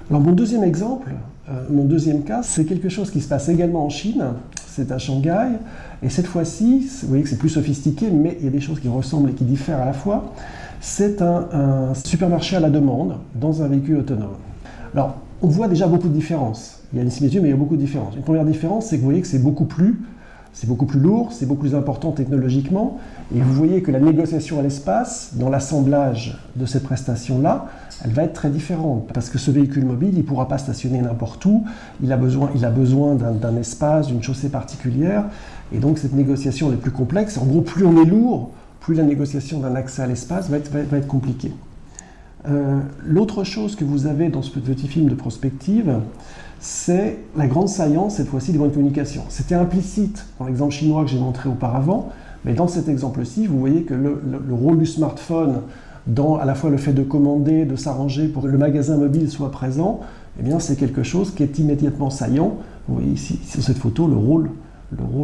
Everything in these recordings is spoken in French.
Alors mon deuxième exemple, mon deuxième cas, c'est quelque chose qui se passe également en Chine, c'est à Shanghai, et cette fois-ci, vous voyez que c'est plus sophistiqué, mais il y a des choses qui ressemblent et qui diffèrent à la fois. C'est un supermarché à la demande dans un véhicule autonome. Alors, on voit déjà beaucoup de différences. Il y a une similitude, mais il y a beaucoup de différences. Une première différence, c'est que vous voyez que c'est beaucoup plus lourd, c'est beaucoup plus important technologiquement, et vous voyez que la négociation à l'espace, dans l'assemblage de cette prestation-là, elle va être très différente, parce que ce véhicule mobile, il ne pourra pas stationner n'importe où, il a besoin d'un espace, d'une chaussée particulière, et donc cette négociation est plus complexe. En gros, plus on est lourd, plus la négociation d'un accès à l'espace va être compliquée. L'autre chose que vous avez dans ce petit film de prospective, c'est la grande saillance, cette fois-ci, des moyens de communication. C'était implicite dans l'exemple chinois que j'ai montré auparavant, mais dans cet exemple-ci, vous voyez que le rôle du smartphone, dans à la fois le fait de commander, de s'arranger pour que le magasin mobile soit présent, eh bien c'est quelque chose qui est immédiatement saillant. Vous voyez ici, sur cette photo, le rôle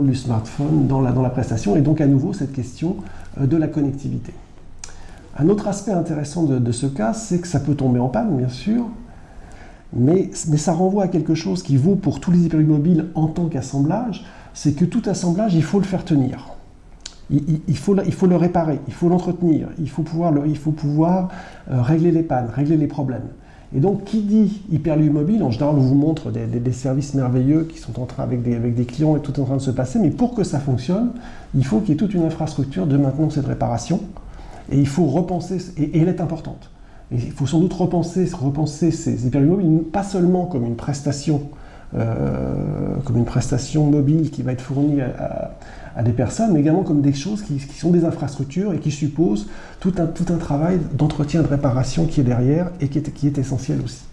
du smartphone dans la prestation, et donc à nouveau cette question de la connectivité. Un autre aspect intéressant de ce cas, c'est que ça peut tomber en panne, bien sûr, mais ça renvoie à quelque chose qui vaut pour tous les hypermobiles en tant qu'assemblage, c'est que tout assemblage, il faut le faire tenir. Il faut le réparer, il faut l'entretenir, il faut pouvoir régler les pannes, régler les problèmes. Et donc, qui dit hyperlieu mobile, en général, on vous montre des services merveilleux qui sont en train, avec des clients, et tout est en train de se passer, mais pour que ça fonctionne, il faut qu'il y ait toute une infrastructure de maintenance et de réparation, et il faut repenser, et elle est importante. Et il faut sans doute repenser ces hyperlieux mobiles, pas seulement comme une prestation mobile qui va être fournie à des personnes, mais également comme des choses qui sont des infrastructures et qui supposent tout un travail d'entretien et de réparation qui est derrière et qui est essentiel aussi.